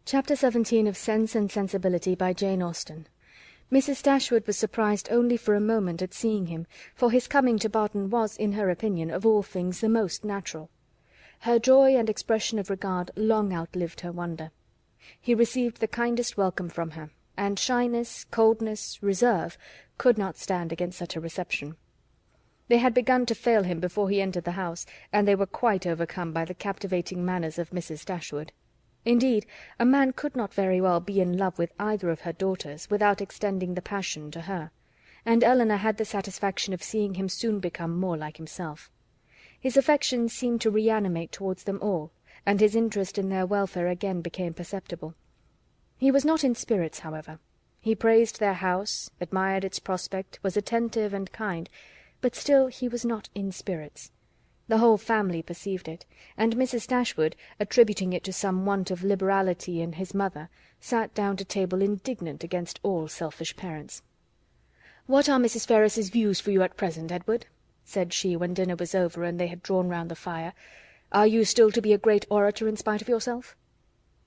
Chapter 17 of Sense and Sensibility by Jane Austen. Mrs. Dashwood was surprised only for a moment at seeing him, for his coming to Barton was, in her opinion, of all things the most natural. Her joy and expression of regard long outlived her wonder. He received the kindest welcome from her, and shyness, coldness, reserve could not stand against such a reception. They had begun to fail him before he entered the house, and they were quite overcome by the captivating manners of Mrs. Dashwood. Indeed, a man could not very well be in love with either of her daughters without extending the passion to her, and Elinor had the satisfaction of seeing him soon become more like himself. His affection seemed to reanimate towards them all, and his interest in their welfare again became perceptible. He was not in spirits, however. He praised their house, admired its prospect, was attentive and kind, but still he was not in spirits. The whole family perceived it, and Mrs. Dashwood, attributing it to some want of liberality in his mother, sat down to table indignant against all selfish parents. "What are Mrs. Ferrars's views for you at present, Edward?" said she, when dinner was over and they had drawn round the fire. "Are you still to be a great orator in spite of yourself?"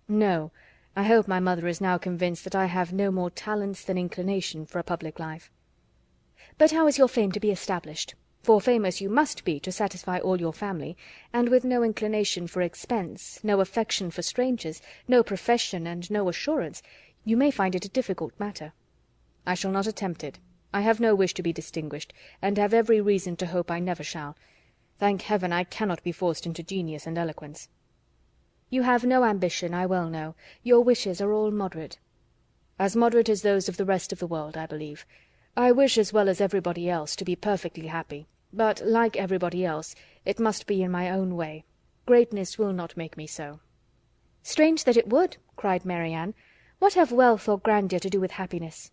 "No. I hope my mother is now convinced that I have no more talents than inclination for a public life." "But how is your fame to be established? For famous you must be to satisfy all your family, and with no inclination for expense, no affection for strangers, no profession, and no assurance, you may find it a difficult matter." "I shall not attempt it. I have no wish to be distinguished, and have every reason to hope I never shall. Thank heaven, I cannot be forced into genius and eloquence." "You have no ambition, I well know. Your wishes are all moderate." "As moderate as those of the rest of the world, I believe. I wish, as well as everybody else, to be perfectly happy. But, like everybody else, it must be in my own way. Greatness will not make me so." "Strange that it would!" cried Marianne. "What have wealth or grandeur to do with happiness?"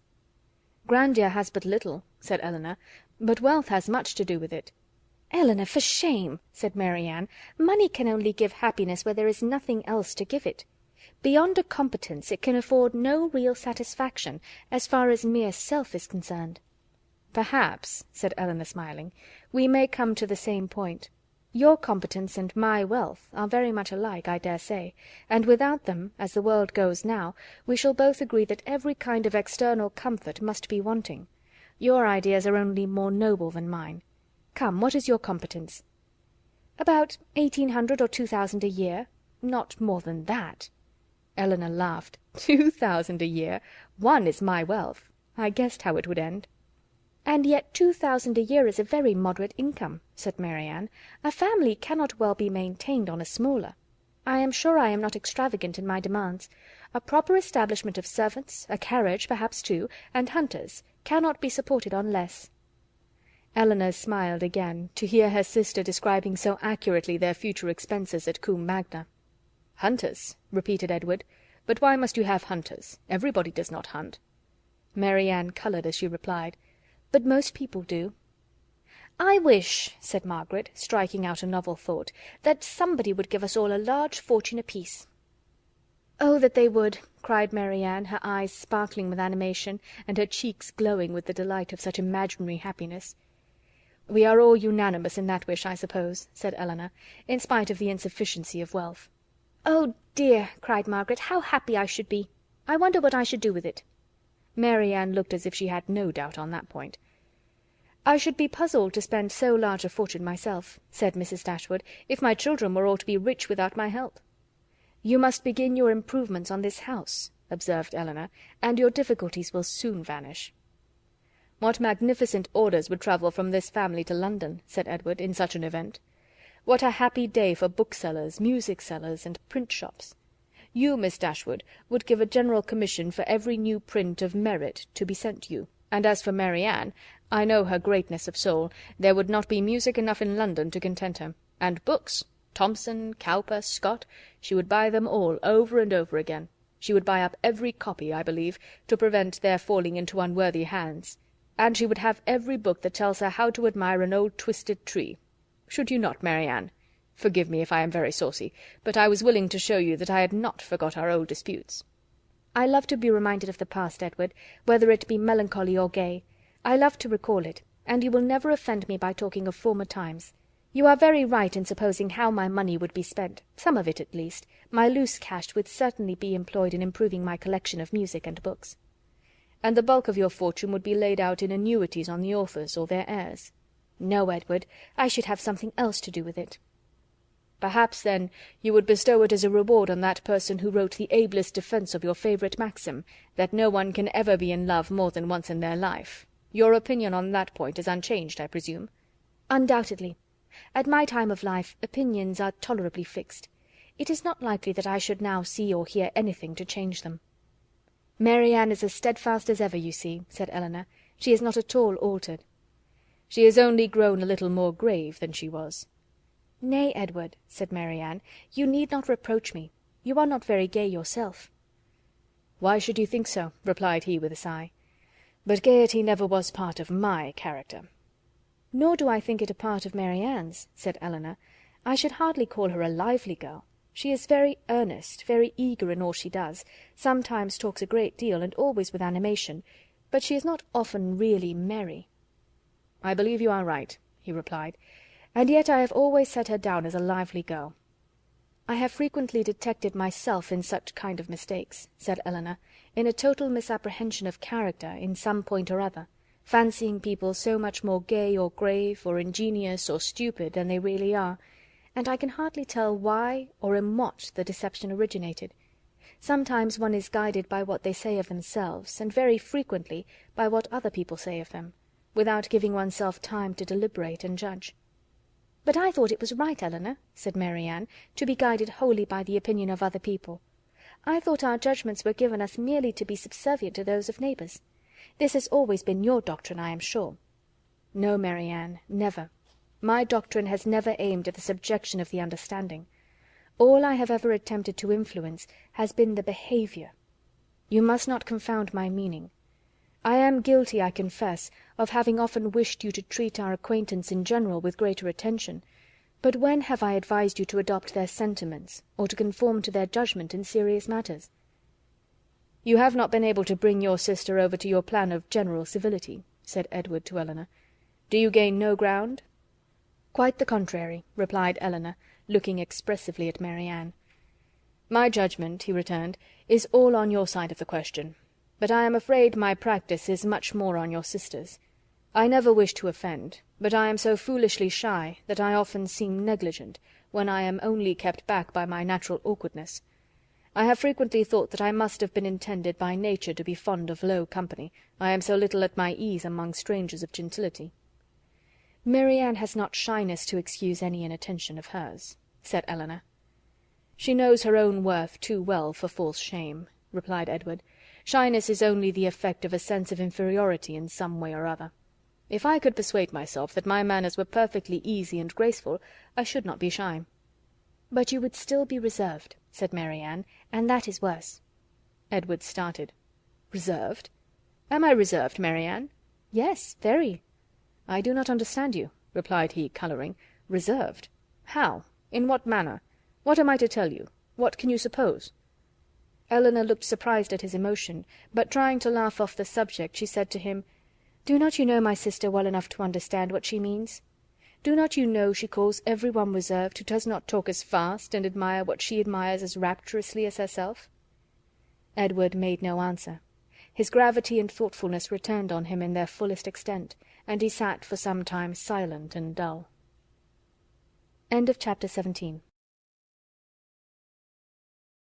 "Grandeur has but little," said Elinor, "but wealth has much to do with it." "Elinor, for shame!" said Marianne. "Money can only give happiness where there is nothing else to give it. Beyond a competence, it can afford no real satisfaction, as far as mere self is concerned." "Perhaps," said Elinor, smiling, "we may come to the same point. Your competence and my wealth are very much alike, I dare say, and without them, as the world goes now, we shall both agree that every kind of external comfort must be wanting. Your ideas are only more noble than mine. Come, what is your competence?" "About 1800 or 2000 a year. Not more than that." Elinor laughed. "2,000 a year! One is my wealth. I guessed how it would end." "And yet 2000 a year is a very moderate income," said Marianne. "A family cannot well be maintained on a smaller. I am sure I am not extravagant in my demands. A proper establishment of servants, a carriage, perhaps two, and hunters, cannot be supported on less." Elinor smiled again, to hear her sister describing so accurately their future expenses at Combe Magna. "Hunters?" repeated Edward. "But why must you have hunters? Everybody does not hunt." Marianne coloured as she replied, "But most people do." "I wish," said Margaret, striking out a novel thought, "that somebody would give us all a large fortune apiece." "Oh, that they would!" cried Marianne, her eyes sparkling with animation, and her cheeks glowing with the delight of such imaginary happiness. "We are all unanimous in that wish, I suppose," said Elinor, "in spite of the insufficiency of wealth." "Oh, dear!" cried Margaret, "how happy I should be! I wonder what I should do with it." Marianne looked as if she had no doubt on that point. "I should be puzzled to spend so large a fortune myself," said Mrs. Dashwood, "if my children were all to be rich without my help." "You must begin your improvements on this house," observed Elinor, "and your difficulties will soon vanish." "What magnificent orders would travel from this family to London," said Edward, "in such an event! What a happy day for booksellers, music sellers, and print shops! You, Miss Dashwood, would give a general commission for every new print of merit to be sent you, and as for Marianne, I know her greatness of soul, there would not be music enough in London to content her, and books, Thomson, Cowper, Scott, she would buy them all over and over again. She would buy up every copy, I believe, to prevent their falling into unworthy hands, and she would have every book that tells her how to admire an old twisted tree. Should you not, Marianne? Forgive me if I am very saucy, but I was willing to show you that I had not forgot our old disputes." "I love to be reminded of the past, Edward, whether it be melancholy or gay. I love to recall it, and you will never offend me by talking of former times. You are very right in supposing how my money would be spent, some of it at least. My loose cash would certainly be employed in improving my collection of music and books." "And the bulk of your fortune would be laid out in annuities on the authors or their heirs." "No, Edward, I should have something else to do with it." "Perhaps, then, you would bestow it as a reward on that person who wrote the ablest defence of your favourite maxim, that no one can ever be in love more than once in their life. Your opinion on that point is unchanged, I presume?" "Undoubtedly. At my time of life opinions are tolerably fixed. It is not likely that I should now see or hear anything to change them." "Mary Ann is as steadfast as ever, you see," said Elinor. "She is not at all altered." "She has only grown a little more grave than she was." "Nay, Edward," said Mary Ann, "you need not reproach me. You are not very gay yourself." "Why should you think so?" replied he with a sigh. "But gaiety never was part of my character." "Nor do I think it a part of Mary Ann's," said Elinor. "I should hardly call her a lively girl. She is very earnest, very eager in all she does, sometimes talks a great deal, and always with animation, but she is not often really merry." "I believe you are right," he replied, "and yet I have always set her down as a lively girl." "I have frequently detected myself in such kind of mistakes," said Elinor, "in a total misapprehension of character in some point or other, fancying people so much more gay or grave, or ingenious or stupid than they really are, and I can hardly tell why or in what the deception originated. Sometimes one is guided by what they say of themselves, and very frequently by what other people say of them, without giving oneself time to deliberate and judge." "But I thought it was right, Elinor," said Mary Ann, "to be guided wholly by the opinion of other people. I thought our judgments were given us merely to be subservient to those of neighbours. This has always been your doctrine, I am sure." "No, Mary Ann, never. My doctrine has never aimed at the subjection of the understanding. All I have ever attempted to influence has been the behaviour. You must not confound my meaning. I am guilty, I confess, of having often wished you to treat our acquaintance in general with greater attention, but when have I advised you to adopt their sentiments, or to conform to their judgment in serious matters?" "You have not been able to bring your sister over to your plan of general civility," said Edward to Elinor. "Do you gain no ground?" "Quite the contrary," replied Elinor, looking expressively at Mary Ann. "My judgment," he returned, "is all on your side of the question, but I am afraid my practice is much more on your sister's. I never wish to offend, but I am so foolishly shy that I often seem negligent, when I am only kept back by my natural awkwardness. I have frequently thought that I must have been intended by nature to be fond of low company, I am so little at my ease among strangers of gentility." "Mary Ann has not shyness to excuse any inattention of hers," said Elinor. "She knows her own worth too well for false shame," replied Edward. "Shyness is only the effect of a sense of inferiority in some way or other. If I could persuade myself that my manners were perfectly easy and graceful, I should not be shy." "But you would still be reserved," said Mary Ann, "and that is worse." Edward started. "Reserved? Am I reserved, Mary Ann?" "Yes, very." "I do not understand you," replied he, colouring. "Reserved? How? In what manner? What am I to tell you? What can you suppose?" Elinor looked surprised at his emotion, but trying to laugh off the subject, she said to him, "Do not you know my sister well enough to understand what she means? Do not you know she calls every one reserved who does not talk as fast and admire what she admires as rapturously as herself?" Edward made no answer. His gravity and thoughtfulness returned on him in their fullest extent, and he sat for some time silent and dull. Chapter 17